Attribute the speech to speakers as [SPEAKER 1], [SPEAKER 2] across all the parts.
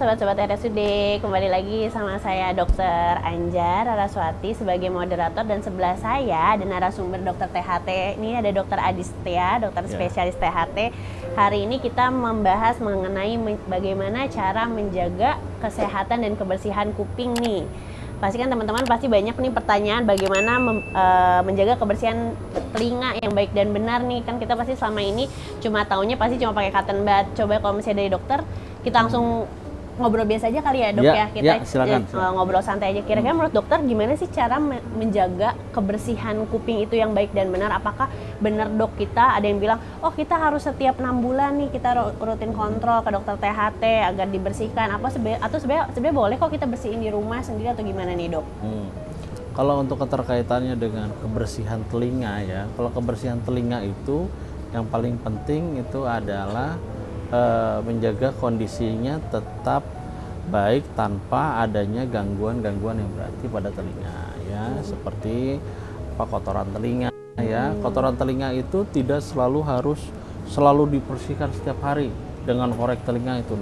[SPEAKER 1] sobat-sobat RSUD, kembali lagi sama saya Dr. Anjar Raraswati sebagai moderator, dan sebelah saya ada narasumber Dr. THT. Ini ada Dr. Adistia, dokter spesialis THT. Hari ini kita membahas mengenai bagaimana cara menjaga kesehatan dan kebersihan kuping nih. Pasti kan teman-teman pasti banyak nih pertanyaan bagaimana menjaga kebersihan telinga yang baik dan benar nih. Kan kita pasti selama ini cuma taunya pasti cuma pakai cotton bud. Coba kalau misalnya dari dokter, kita langsung ngobrol biasa aja kali ya dok ya. Kita
[SPEAKER 2] silakan.
[SPEAKER 1] ngobrol santai aja. Kira-kira menurut dokter gimana sih cara menjaga kebersihan kuping itu yang baik dan benar? Apakah benar dok, kita ada yang bilang, oh kita harus setiap 6 bulan nih kita rutin kontrol ke dokter THT agar dibersihkan. Atau sebenarnya boleh kok kita bersihin di rumah sendiri atau gimana nih dok?
[SPEAKER 2] Kalau untuk keterkaitannya dengan kebersihan telinga ya, kalau kebersihan telinga itu yang paling penting itu adalah menjaga kondisinya tetap baik tanpa adanya gangguan-gangguan yang berarti pada telinga ya, seperti kotoran telinga ya. Kotoran telinga itu tidak harus selalu dibersihkan setiap hari dengan korek telinga, itu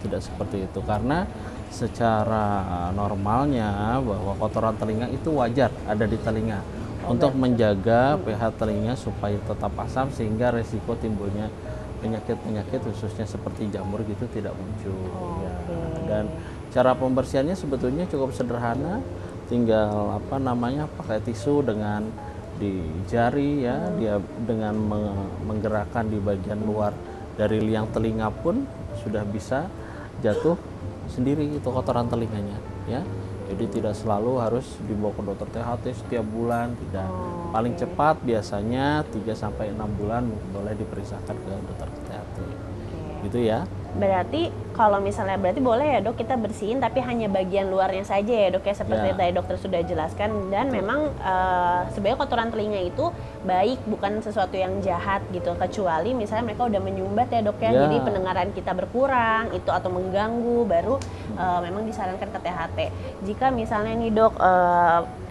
[SPEAKER 2] tidak seperti itu, karena secara normalnya bahwa kotoran telinga itu wajar ada di telinga untuk menjaga pH telinga supaya tetap asam, sehingga resiko timbulnya penyakit-penyakit khususnya seperti jamur gitu tidak muncul. Dan cara pembersihannya sebetulnya cukup sederhana, tinggal pakai tisu dengan di jari ya, dia dengan menggerakkan di bagian luar dari liang telinga pun sudah bisa jatuh sendiri itu kotoran telinganya ya. Jadi tidak selalu harus dibawa ke dokter THT setiap bulan, tidak. Paling cepat biasanya 3-6 bulan boleh diperiksakan ke dokter THT. Gitu ya.
[SPEAKER 1] Berarti kalau misalnya boleh ya dok kita bersihin tapi hanya bagian luarnya saja ya dok ya, seperti tadi dokter sudah jelaskan. Dan memang sebenarnya kotoran telinga itu baik, bukan sesuatu yang jahat gitu, kecuali misalnya mereka udah menyumbat ya dok ya, jadi pendengaran kita berkurang itu atau mengganggu, baru memang disarankan ke THT. Jika misalnya nih dok,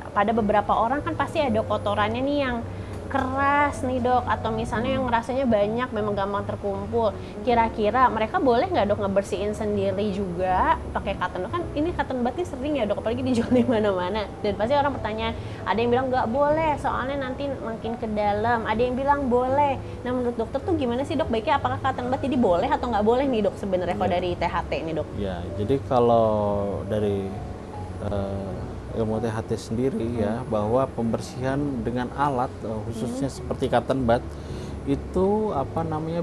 [SPEAKER 1] pada beberapa orang kan pasti ada kotorannya nih yang keras nih dok, atau misalnya yang rasanya banyak, memang gampang terkumpul. Kira-kira mereka boleh nggak dok ngebersihin sendiri juga pakai cotton bud? Kan ini cotton bud sering ya dok, apalagi dijual di mana-mana. Dan pasti orang bertanya, ada yang bilang nggak boleh soalnya nanti makin ke dalam, ada yang bilang boleh. Nah menurut dokter tuh gimana sih dok, baiknya apakah cotton bud jadi boleh atau nggak boleh nih dok sebenarnya kalau dari THT nih dok?
[SPEAKER 2] Ya, jadi kalau dari ilmu THT sendiri ya, bahwa pembersihan dengan alat khususnya seperti cotton bud itu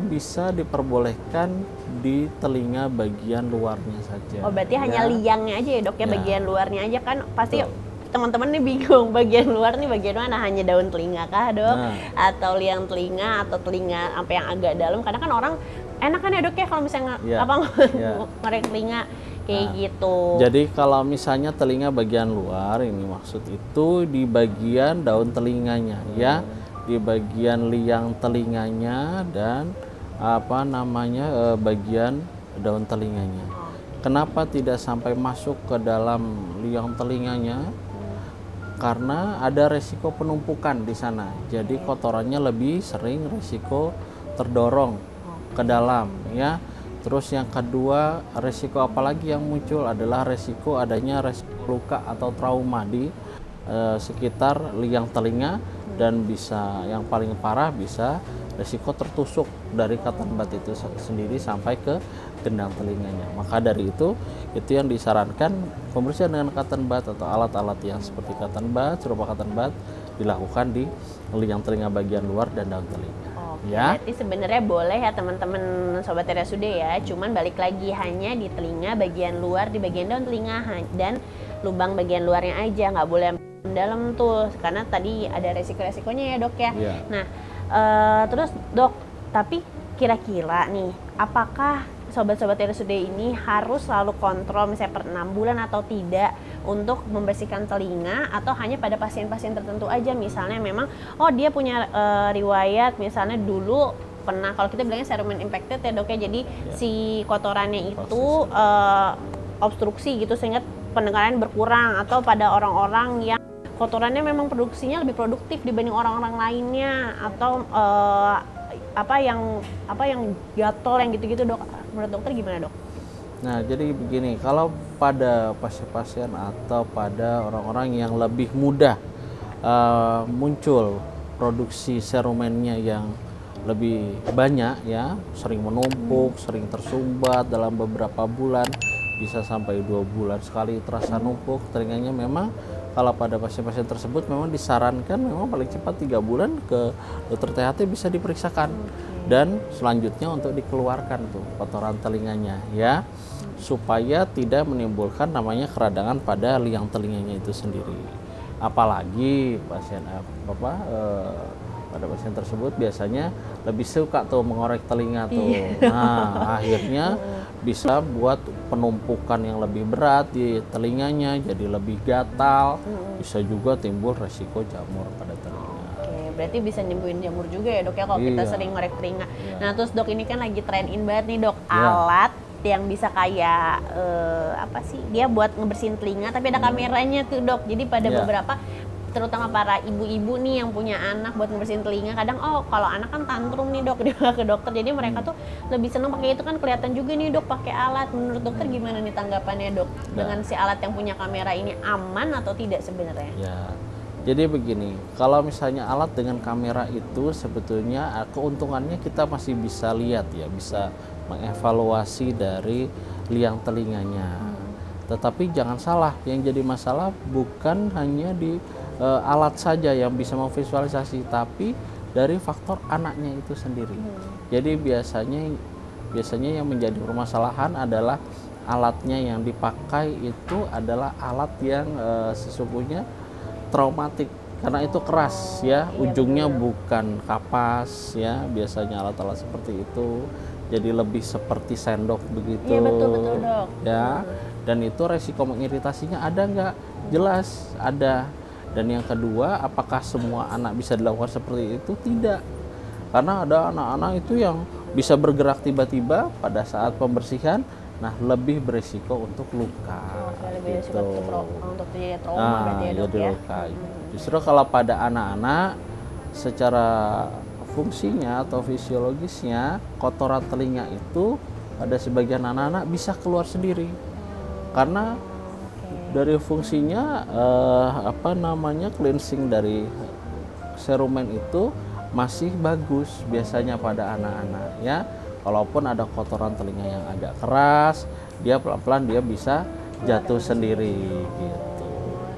[SPEAKER 2] bisa diperbolehkan di telinga bagian luarnya saja.
[SPEAKER 1] Oh berarti hanya liangnya aja ya dok ya, bagian luarnya aja. Kan pasti teman-teman nih bingung, bagian luar nih bagian mana, hanya daun telinga kah dok, atau liang telinga, atau telinga apa yang agak dalam? Karena kan orang enak kan ya dok ya kalau misalnya ngorek telinga kayak gitu.
[SPEAKER 2] Jadi kalau misalnya telinga bagian luar, ini maksud itu di bagian daun telinganya ya, di bagian liang telinganya dan bagian daun telinganya. Kenapa tidak sampai masuk ke dalam liang telinganya? Karena ada resiko penumpukan di sana. Jadi kotorannya lebih sering resiko terdorong ke dalam ya. Terus yang kedua, resiko apalagi yang muncul adalah resiko adanya luka atau trauma di sekitar liang telinga, dan bisa yang paling parah bisa resiko tertusuk dari cotton bud itu sendiri sampai ke gendang telinganya. Maka dari itu yang disarankan pembersihan dengan cotton bud atau alat-alat yang seperti cotton bud, serupa cotton bud dilakukan di liang telinga bagian luar dan daun telinga.
[SPEAKER 1] Berarti sebenarnya boleh ya teman-teman sobat RSUD ya, cuman balik lagi hanya di telinga bagian luar, di bagian daun telinga dan lubang bagian luarnya aja, nggak boleh dalam tuh, karena tadi ada resiko-resikonya ya dok ya. Nah terus dok, tapi kira-kira nih apakah sobat-sobat RSUD ini harus selalu kontrol misalnya per 6 bulan atau tidak untuk membersihkan telinga, atau hanya pada pasien-pasien tertentu aja? Misalnya memang dia punya riwayat misalnya dulu pernah, kalau kita bilangnya cerumen infected ya dok ya, jadi si kotorannya itu obstruksi gitu sehingga pendengaran berkurang, atau pada orang-orang yang kotorannya memang produksinya lebih produktif dibanding orang-orang lainnya, atau apa yang gatal yang gitu-gitu dok. Menurut dokter gimana dok?
[SPEAKER 2] Nah, jadi begini, kalau pada pasien-pasien atau pada orang-orang yang lebih mudah muncul produksi serumennya yang lebih banyak ya, sering menumpuk, sering tersumbat dalam beberapa bulan, bisa sampai 2 bulan sekali terasa numpuk telinganya. Memang kalau pada pasien-pasien tersebut memang disarankan memang paling cepat 3 bulan ke dokter THT bisa diperiksakan dan selanjutnya untuk dikeluarkan tuh kotoran telinganya ya, supaya tidak menimbulkan namanya keradangan pada liang telinganya itu sendiri. Apalagi pasien pada pasien tersebut biasanya lebih suka tuh mengorek telinga tuh. Nah, akhirnya bisa buat penumpukan yang lebih berat di telinganya, jadi lebih gatal, bisa juga timbul resiko jamur pada telinga.
[SPEAKER 1] Berarti bisa nyembuhin jamur juga ya dok ya kalau kita sering ngorek telinga. Nah terus dok, ini kan lagi trend in banget nih dok, alat yang bisa kayak apa sih, dia buat ngebersihin telinga tapi ada kameranya tuh dok. Jadi pada beberapa, terutama para ibu-ibu nih yang punya anak buat ngebersihin telinga, kadang kalau anak kan tantrum nih dok, dia ke dokter, jadi mereka tuh lebih seneng pakai itu, kan kelihatan juga nih dok pakai alat. Menurut dokter gimana nih tanggapannya dok dengan si alat yang punya kamera ini, aman atau tidak sebenarnya?
[SPEAKER 2] Ya, jadi begini, kalau misalnya alat dengan kamera itu sebetulnya keuntungannya kita masih bisa lihat ya, bisa mengevaluasi dari liang telinganya. Tetapi jangan salah, yang jadi masalah bukan hanya di alat saja yang bisa memvisualisasi, tapi dari faktor anaknya itu sendiri. Jadi biasanya yang menjadi permasalahan adalah alatnya yang dipakai itu adalah alat yang sesungguhnya traumatik, karena itu keras ya, ujungnya bukan kapas ya, biasanya alat-alat seperti itu jadi lebih seperti sendok begitu.
[SPEAKER 1] Iya betul dok
[SPEAKER 2] ya. Dan itu resiko mengiritasinya ada nggak? Jelas ada. Dan yang kedua, apakah semua anak bisa dilakukan seperti itu? Tidak, karena ada anak-anak itu yang bisa bergerak tiba-tiba pada saat pembersihan. Nah, lebih berisiko untuk luka.
[SPEAKER 1] Lebih berisiko untuk terjadi trauma berarti ya dok
[SPEAKER 2] jadi
[SPEAKER 1] ya.
[SPEAKER 2] luka. Justru kalau pada anak-anak secara fungsinya atau fisiologisnya, kotoran telinga itu pada sebagian anak-anak bisa keluar sendiri. Karena dari fungsinya cleansing dari serumen itu masih bagus biasanya pada anak-anak ya. Kalaupun ada kotoran telinga yang agak keras, dia pelan-pelan dia bisa jatuh sendiri gitu.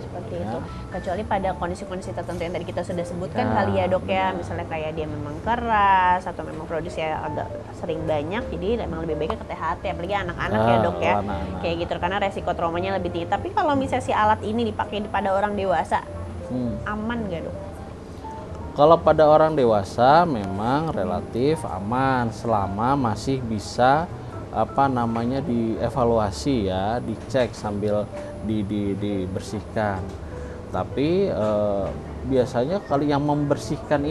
[SPEAKER 1] Seperti itu. Kecuali pada kondisi-kondisi tertentu yang tadi kita sudah sebutkan kali ya dok ya, misalnya kayak dia memang keras atau memang produksinya agak sering banyak, jadi memang lebih baiknya ke THT, apalagi anak-anak ya dok ya, kayak gitu, karena resiko traumanya lebih tinggi. Tapi kalau misalnya si alat ini dipakai pada orang dewasa, aman nggak dok?
[SPEAKER 2] Kalau pada orang dewasa memang relatif aman selama masih bisa dievaluasi ya, dicek sambil dibersihkan. Tapi biasanya kalau yang membersihkan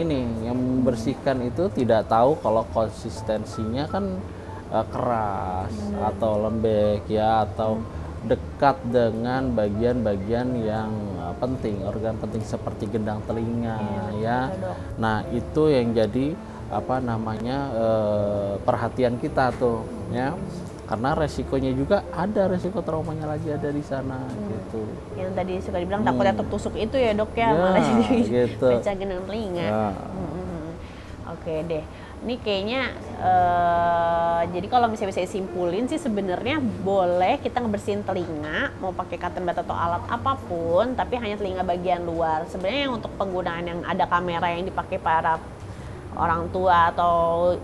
[SPEAKER 2] itu tidak tahu kalau konsistensinya kan keras atau lembek ya, atau dekat dengan bagian-bagian yang penting, organ penting seperti gendang telinga ya. Nah, itu yang jadi perhatian kita tuh ya. Karena resikonya juga ada, resiko traumanya lagi ada di sana gitu.
[SPEAKER 1] Yang tadi suka dibilang takutnya tertusuk itu ya dok ya, malah jadi
[SPEAKER 2] gitu.
[SPEAKER 1] pecah gendang telinga. Oke deh. Ini kayaknya jadi kalau misalnya bisa disimpulin sih sebenarnya boleh kita ngebersihin telinga mau pakai cotton bud atau alat apapun, tapi hanya telinga bagian luar. Sebenarnya yang untuk penggunaan yang ada kamera yang dipakai para orang tua atau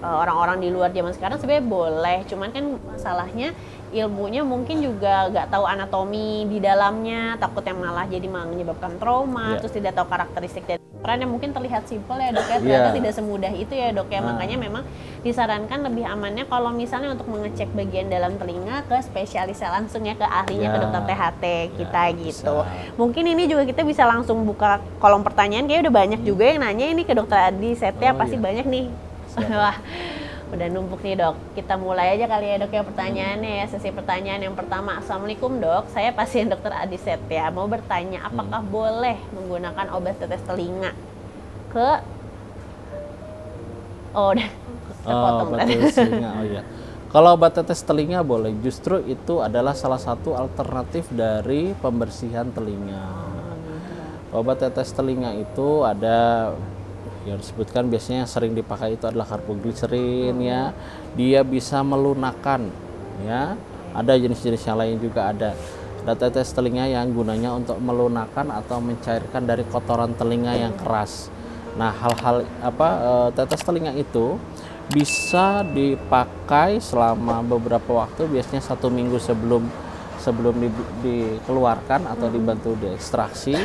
[SPEAKER 1] orang-orang di luar zaman sekarang sebenarnya boleh, cuman kan masalahnya ilmunya mungkin juga nggak tahu anatomi di dalamnya, takutnya malah jadi menyebabkan trauma, terus tidak tahu karakteristik dari peran yang mungkin terlihat simpel ya dok ya, ternyata tidak semudah itu ya dok ya. Makanya memang disarankan lebih amannya kalau misalnya untuk mengecek bagian dalam telinga ke spesialisnya langsung ya, ke ahlinya, ke dokter THT kita gitu. Mungkin ini juga kita bisa langsung buka kolom pertanyaan, kayaknya udah banyak juga yang nanya ini ke dokter Adi Setia, pasti banyak nih. Wah, udah numpuk nih dok. Kita mulai aja kali ya dok ya pertanyaannya ya. Sesi pertanyaan yang pertama. Assalamualaikum dok, saya pasien dokter Adi Setia, mau bertanya apakah boleh menggunakan obat tetes telinga ke
[SPEAKER 2] telinga. Kalau obat tetes telinga boleh, justru itu adalah salah satu alternatif dari pembersihan telinga. Obat tetes telinga itu ada yang disebutkan biasanya yang sering dipakai itu adalah karboglikserin ya. Dia bisa melunakkan ya. Ada jenis-jenis yang lain juga ada. Ada tetes telinga yang gunanya untuk melunakkan atau mencairkan dari kotoran telinga yang keras. Nah, hal-hal tetes telinga itu bisa dipakai selama beberapa waktu, biasanya 1 minggu sebelum dikeluarkan atau dibantu diekstraksi,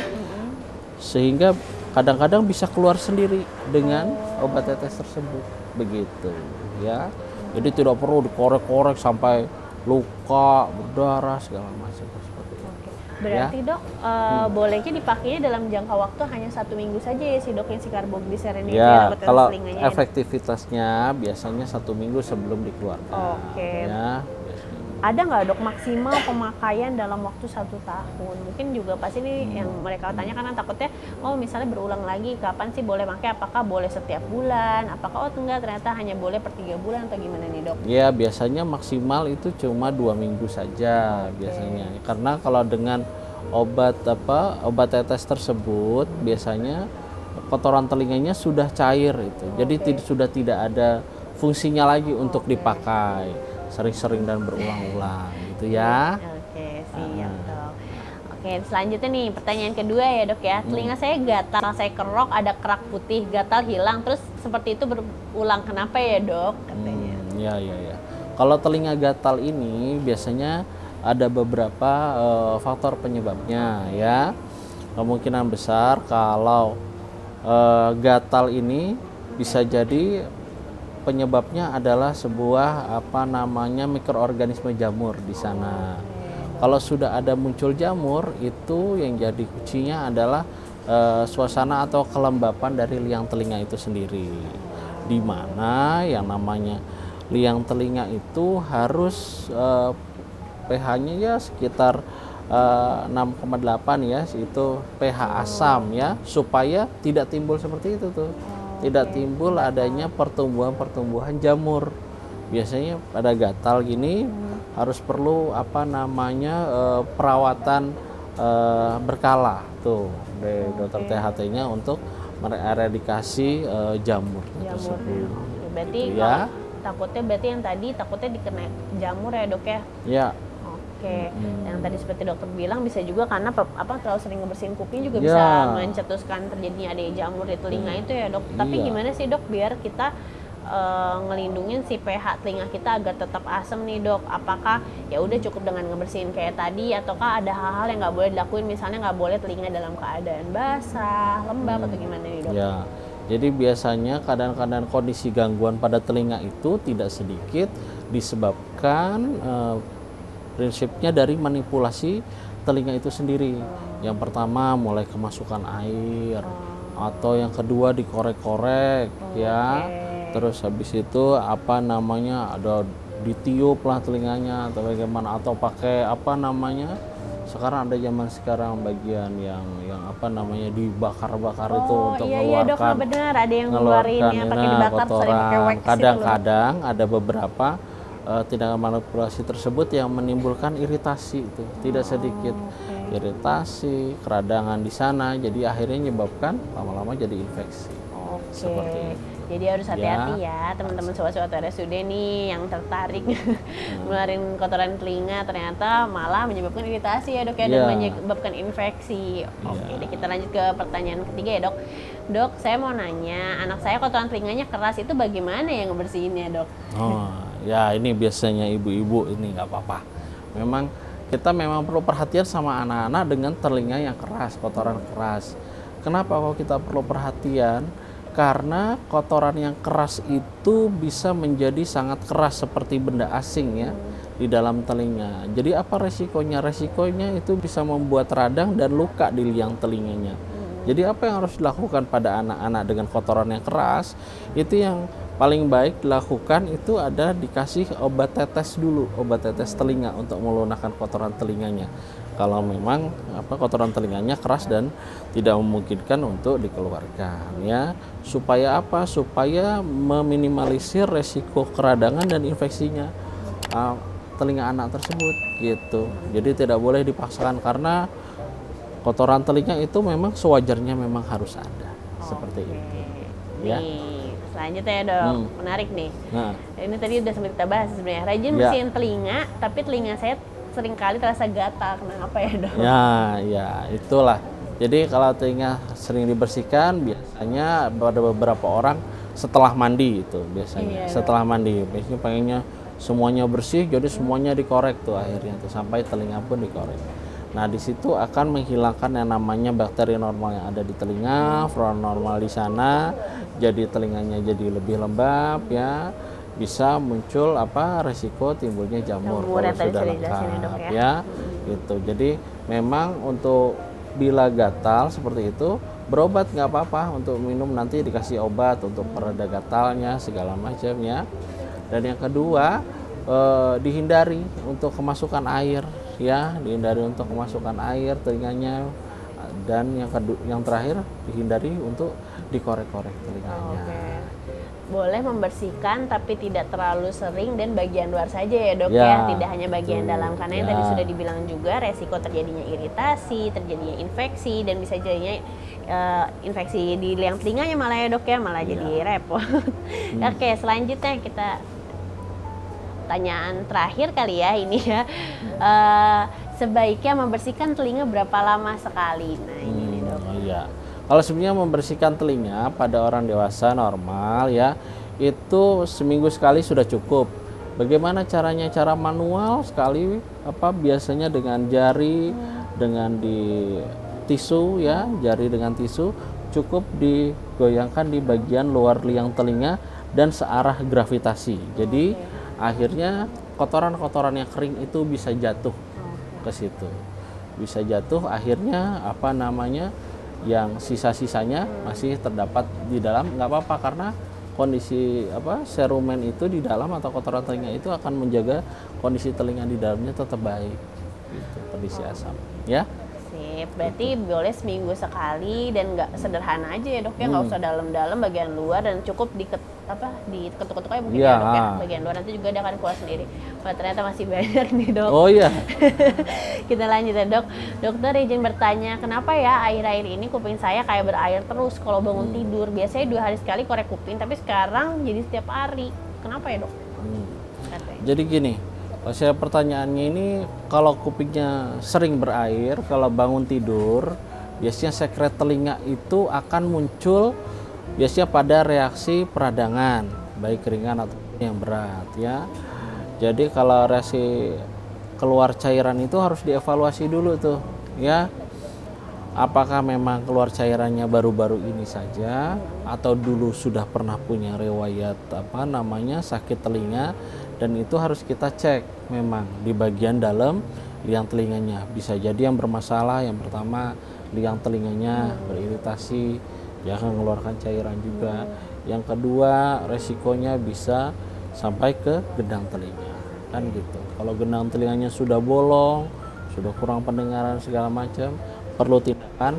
[SPEAKER 2] sehingga kadang-kadang bisa keluar sendiri dengan obat tetes tersebut, begitu ya. Jadi tidak perlu dikorek-korek sampai luka, berdarah segala macam seperti itu.
[SPEAKER 1] Berarti dok, bolehnya dipakainya dalam jangka waktu hanya 1 minggu saja ya si dok, yang si karboglikserin itu
[SPEAKER 2] Ya,
[SPEAKER 1] obat tetes
[SPEAKER 2] kalau
[SPEAKER 1] telinganya.
[SPEAKER 2] efektivitasnya biasanya 1 minggu sebelum dikeluarkan.
[SPEAKER 1] Oke.
[SPEAKER 2] Ya,
[SPEAKER 1] Ada nggak dok maksimal pemakaian dalam waktu 1 tahun? Mungkin juga pasti ini yang mereka tanya karena takutnya, oh misalnya berulang lagi, kapan sih boleh pakai? Apakah boleh setiap bulan? Apakah enggak ternyata hanya boleh per 3 bulan atau gimana nih dok?
[SPEAKER 2] ya biasanya maksimal itu cuma 2 minggu saja biasanya. Karena kalau dengan obat tetes tersebut biasanya kotoran telinganya sudah cair itu. Jadi sudah tidak ada fungsinya lagi untuk dipakai sering-sering dan berulang-ulang gitu ya.
[SPEAKER 1] Oke, siap dok. Oke, selanjutnya nih pertanyaan kedua ya dok ya. Telinga saya gatal, saya kerok, ada kerak putih, gatal hilang, terus seperti itu berulang. Kenapa ya dok? Katanya.
[SPEAKER 2] Ya. Kalau telinga gatal ini biasanya ada beberapa faktor penyebabnya ya. Kemungkinan besar kalau gatal ini bisa jadi penyebabnya adalah sebuah mikroorganisme jamur di sana. Kalau sudah ada muncul jamur, itu yang jadi kuncinya adalah suasana atau kelembapan dari liang telinga itu sendiri. Di mana yang namanya liang telinga itu harus pH-nya ya sekitar 6,8 ya, itu pH asam ya, supaya tidak timbul seperti itu tuh. Tidak timbul adanya pertumbuhan jamur. Biasanya pada gatal gini harus perlu perawatan berkala tuh dari dokter THT-nya untuk mereradikasi jamur tersebut.
[SPEAKER 1] Berarti
[SPEAKER 2] gitu ya.
[SPEAKER 1] Takutnya berarti yang tadi takutnya dikena jamur ya dok ya?
[SPEAKER 2] Ya.
[SPEAKER 1] Oke, yang tadi seperti dokter bilang bisa juga karena terlalu sering ngebersihin kuping juga bisa mencetuskan terjadinya ada jamur di telinga itu ya dok. Tapi gimana sih dok biar kita ngelindungin si pH telinga kita agar tetap asam nih dok? Apakah ya udah cukup dengan ngebersihin kayak tadi, ataukah ada hal-hal yang nggak boleh dilakuin, misalnya nggak boleh telinga dalam keadaan basah, lembab atau gimana nih dok?
[SPEAKER 2] Ya, jadi biasanya kadang-kadang kondisi gangguan pada telinga itu tidak sedikit disebabkan prinsipnya dari manipulasi telinga itu sendiri. Yang pertama mulai kemasukan air, atau yang kedua dikorek-korek ya. Terus habis itu ada ditiup lah telinganya atau bagaimana, atau pakai sekarang ada sekarang bagian yang dibakar-bakar itu untuk mengeluarkan.
[SPEAKER 1] Iya dok, benar ada yang ngeluarinnya pakai dibakar, sering pakai wax.
[SPEAKER 2] Kadang-kadang ada beberapa tindakan manipulasi tersebut yang menimbulkan iritasi itu, tidak sedikit iritasi, keradangan di sana, jadi akhirnya menyebabkan lama-lama jadi infeksi. Seperti itu.
[SPEAKER 1] Jadi harus hati-hati ya teman-teman sobat-sobat RSUD nih yang tertarik ngeluarin kotoran telinga, ternyata malah menyebabkan iritasi ya dok ya, dan menyebabkan infeksi. Oke, kita lanjut ke pertanyaan ketiga ya dok. Dok, saya mau nanya, anak saya kotoran telinganya keras, itu bagaimana ya ngebersihinnya dok?
[SPEAKER 2] Ya ini biasanya ibu-ibu ini nggak apa-apa. Kita memang perlu perhatian sama anak-anak dengan telinga yang keras, kotoran keras. Kenapa kok kita perlu perhatian? Karena kotoran yang keras itu bisa menjadi sangat keras seperti benda asing ya di dalam telinga. Jadi apa resikonya? Resikonya itu bisa membuat radang dan luka di liang telinganya. Jadi apa yang harus dilakukan pada anak-anak dengan kotoran yang keras? Itu yang paling baik dilakukan itu ada dikasih obat tetes dulu, obat tetes telinga untuk melunakkan kotoran telinganya. Kalau memang kotoran telinganya keras dan tidak memungkinkan untuk dikeluarkan ya. Supaya apa? Supaya meminimalisir resiko keradangan dan infeksinya. telinga anak tersebut gitu. Jadi tidak boleh dipaksakan karena kotoran telinga itu memang sewajarnya memang harus ada seperti itu. Ya.
[SPEAKER 1] Nih, selanjutnya ya dok, menarik nih.
[SPEAKER 2] Nah,
[SPEAKER 1] Ini tadi udah sempat kita bahas sebenarnya. Rajin
[SPEAKER 2] Ya.
[SPEAKER 1] bersihin telinga, tapi telinga saya seringkali terasa gatal. Kenapa ya dok?
[SPEAKER 2] ya itulah. Jadi kalau telinga sering dibersihkan biasanya pada beberapa orang setelah mandi itu biasanya.
[SPEAKER 1] Iya,
[SPEAKER 2] Setelah mandi biasanya pengennya semuanya bersih, jadi semuanya dikorek tuh akhirnya tuh sampai telinga pun dikorek. Nah, di situ akan menghilangkan yang namanya bakteri normal yang ada di telinga, flora normal di sana. Jadi telinganya jadi lebih lembab ya. Bisa muncul resiko timbulnya jamur
[SPEAKER 1] Jamur yang
[SPEAKER 2] kalau
[SPEAKER 1] tadi
[SPEAKER 2] sudah
[SPEAKER 1] sudah dijelasin ya,
[SPEAKER 2] lengkap
[SPEAKER 1] dok, ya.
[SPEAKER 2] ya. Gitu. Jadi memang untuk bila gatal seperti itu berobat nggak apa-apa, untuk minum nanti dikasih obat untuk pereda gatalnya segala macamnya. Dan yang kedua dihindari untuk kemasukan air ya, dihindari untuk kemasukan air telinganya. Dan yang terakhir dihindari untuk dikorek-korek telinganya.
[SPEAKER 1] Oke. Boleh membersihkan tapi tidak terlalu sering dan bagian luar saja ya dok
[SPEAKER 2] Ya,
[SPEAKER 1] ya, tidak hanya bagian
[SPEAKER 2] betul.
[SPEAKER 1] dalam karena yang
[SPEAKER 2] Ya.
[SPEAKER 1] tadi sudah dibilang juga resiko terjadinya iritasi, terjadinya infeksi dan bisa jadinya infeksi di liang telinganya malah ya dok ya, malah jadi repot. Oke, selanjutnya kita pertanyaan terakhir kali ya ini ya. Sebaiknya membersihkan telinga berapa lama sekali? Nah ini nih dok.
[SPEAKER 2] Iya. Kalau sebenarnya membersihkan telinga pada orang dewasa normal ya, itu seminggu sekali sudah cukup. Bagaimana caranya? Cara manual sekali, biasanya dengan jari, dengan di tisu ya, jari dengan tisu, cukup digoyangkan di bagian luar liang telinga dan searah gravitasi. Jadi akhirnya kotoran-kotoran yang kering itu bisa jatuh ke situ. Bisa jatuh akhirnya yang sisa-sisanya masih terdapat di dalam, nggak apa-apa karena kondisi serumen itu di dalam atau kotoran telinga itu akan menjaga kondisi telinga di dalamnya tetap baik gitu, kondisi asam ya.
[SPEAKER 1] Sip, berarti boleh seminggu sekali dan nggak sederhana aja ya dok ya, nggak usah dalam-dalam bagian luar dan cukup diketuk-ketuk aja mungkin
[SPEAKER 2] Iya.
[SPEAKER 1] ya dok ya, bagian luar nanti juga dia akan keluar sendiri. Wah ternyata masih banyak nih dok.
[SPEAKER 2] Oh iya.
[SPEAKER 1] Kita lanjut ya dok. Dokter izin bertanya, kenapa ya akhir-akhir ini kuping saya kayak berair terus kalau bangun tidur? Biasanya 2 hari sekali korek kuping, tapi sekarang jadi setiap hari. Kenapa ya dok? Katanya.
[SPEAKER 2] Jadi gini, saya pertanyaannya ini kalau kupingnya sering berair, kalau bangun tidur, biasanya sekret telinga itu akan muncul biasanya pada reaksi peradangan, baik ringan atau yang berat ya. Jadi kalau reaksi keluar cairan itu harus dievaluasi dulu tuh ya. Apakah memang keluar cairannya baru-baru ini saja atau dulu sudah pernah punya riwayat sakit telinga, dan itu harus kita cek memang di bagian dalam liang telinganya. Bisa jadi yang bermasalah yang pertama liang telinganya beriritasi, dia akan mengeluarkan cairan juga. Yang kedua resikonya bisa sampai ke gendang telinga kan gitu. Kalau gendang telinganya sudah bolong, sudah kurang pendengaran segala macam, perlu tindakan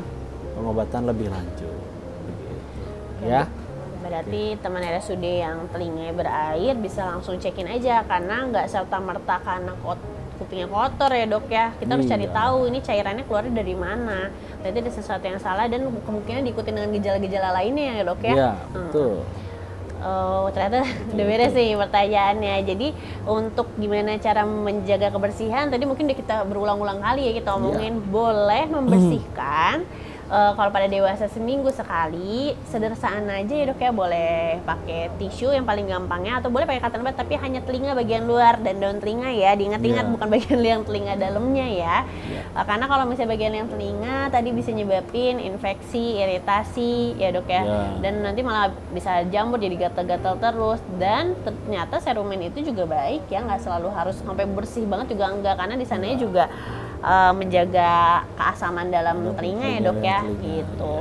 [SPEAKER 2] pengobatan lebih lanjut. Begitu. Ya.
[SPEAKER 1] Berarti teman RSUD yang telinganya berair bisa langsung cekin aja karena nggak serta-merta karena kupingnya kotor ya dok ya. Kita harus cari tahu ini cairannya keluarnya dari mana. Berarti ada sesuatu yang salah dan kemungkinan diikuti dengan gejala-gejala lainnya ya dok ya.
[SPEAKER 2] Iya, betul.
[SPEAKER 1] Oh ternyata udah beres sih pertanyaannya. Jadi untuk gimana cara menjaga kebersihan tadi mungkin udah kita berulang-ulang kali ya kita omongin. Boleh membersihkan kalau pada dewasa seminggu sekali, sederhana aja ya dok ya, boleh pakai tisu yang paling gampangnya atau boleh pakai cotton bud tapi hanya telinga bagian luar dan daun telinga ya, diingat-ingat bukan bagian liang telinga dalamnya ya. Karena kalau misalnya bagian liang telinga tadi bisa nyebabin infeksi, iritasi ya dok ya, dan nanti malah bisa jamur jadi gatal-gatal terus. Dan ternyata serumen itu juga baik ya, nggak selalu harus sampai bersih banget juga enggak, karena di sananya juga menjaga keasaman dalam telinga ya dok ya gitu.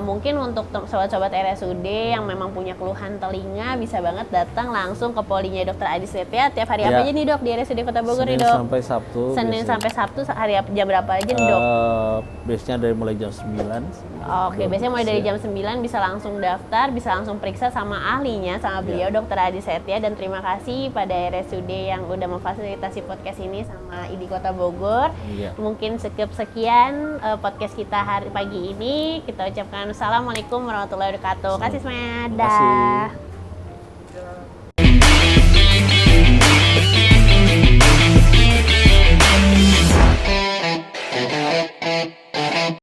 [SPEAKER 1] Mungkin untuk sobat-sobat RSUD yang memang punya keluhan telinga bisa banget datang langsung ke polinya Dr. Adi Setia tiap hari apa aja nih dok di RSUD Kota Bogor nih dok?
[SPEAKER 2] Senin sampai Sabtu.
[SPEAKER 1] Senin sampai Sabtu hari jam berapa aja nih dok?
[SPEAKER 2] Biasanya dari mulai jam 9
[SPEAKER 1] Oke, biasanya mulai dari jam 9 bisa langsung daftar, bisa langsung periksa sama ahlinya, sama beliau Dr. Adi Setia. Dan terima kasih pada RSUD yang udah memfasilitasi podcast ini sama ID Kota Bogor.
[SPEAKER 2] Iya.
[SPEAKER 1] Mungkin sekian podcast kita hari pagi ini. Kita ucapkan assalamualaikum warahmatullahi wabarakatuh. Kasih semuanya.
[SPEAKER 2] Terima kasih.
[SPEAKER 1] Dah.